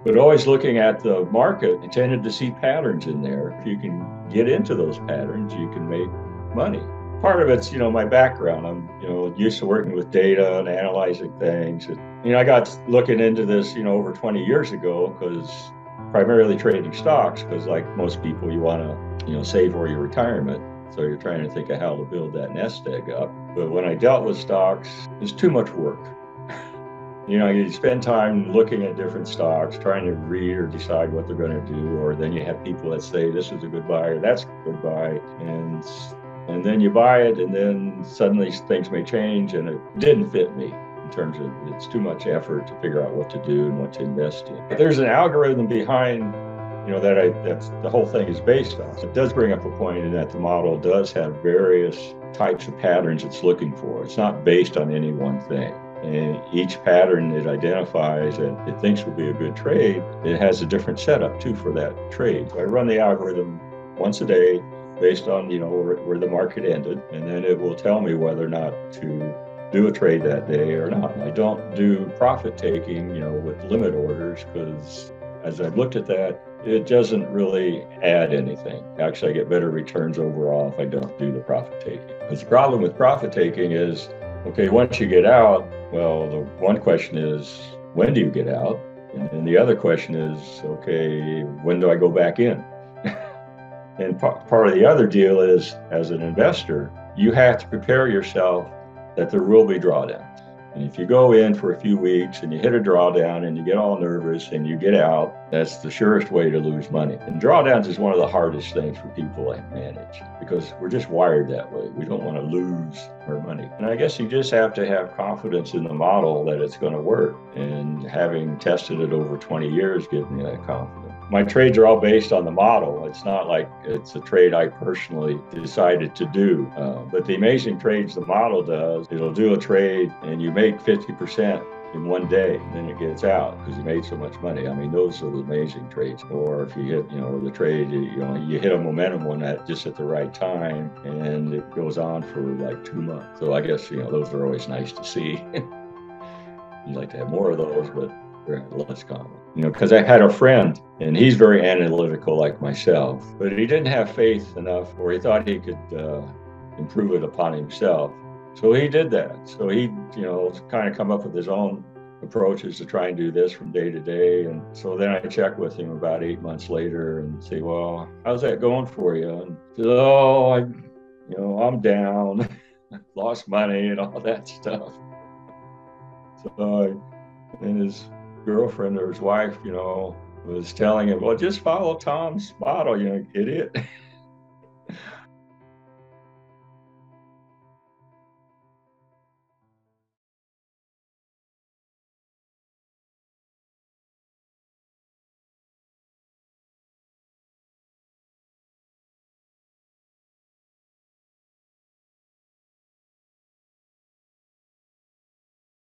But always looking at the market, I tended to see patterns in there. If you can get into those patterns, you can make money. Part of it's, my background. I'm, used to working with data and analyzing things. I got looking into this, over 20 years ago because primarily trading stocks, because like most people, you want to, save for your retirement. So you're trying to think of how to build that nest egg up. But when I dealt with stocks, it's too much work. You spend time looking at different stocks, trying to read or decide what they're going to do, or then you have people that say this is a good buy or that's a good buy, and then you buy it, and then suddenly things may change, and it didn't fit me in terms of it's too much effort to figure out what to do and what to invest in. But there's an algorithm behind, that's the whole thing is based on. It does bring up a point in that the model does have various types of patterns it's looking for. It's not based on any one thing. And each pattern it identifies and it thinks will be a good trade, it has a different setup too for that trade. So I run the algorithm once a day based on where the market ended, and then it will tell me whether or not to do a trade that day or not. I don't do profit taking, with limit orders, because as I've looked at that, it doesn't really add anything. Actually, I get better returns overall if I don't do the profit taking. Because the problem with profit taking is, okay, once you get out, well, the one question is, when do you get out? And then the other question is, okay, when do I go back in? And part of the other deal is, as an investor, you have to prepare yourself that there will be drawdowns. And if you go in for a few weeks and you hit a drawdown and you get all nervous and you get out, that's the surest way to lose money. And drawdowns is one of the hardest things for people to manage because we're just wired that way. We don't want to lose our money. And I guess you just have to have confidence in the model that it's going to work. And having tested it over 20 years gives me that confidence. My trades are all based on the model. It's not like it's a trade I personally decided to do. But the amazing trades the model does, it'll do a trade and you make 50% in one day, and then it gets out because you made so much money. I mean, those are the amazing trades. Or if you hit, the trade, you hit a momentum one just at the right time, and it goes on for like 2 months. So I guess, those are always nice to see. You'd like to have more of those, but they're less common. Because I had a friend, and he's very analytical like myself, but he didn't have faith enough, or he thought he could improve it upon himself. So he did that. So he, kind of come up with his own approaches to try and do this from day to day. And so then I checked with him about 8 months later and say, well, how's that going for you? And he said, oh, I'm down, lost money and all that stuff. So, and his girlfriend or his wife, was telling him, well, just follow Tom's model, idiot.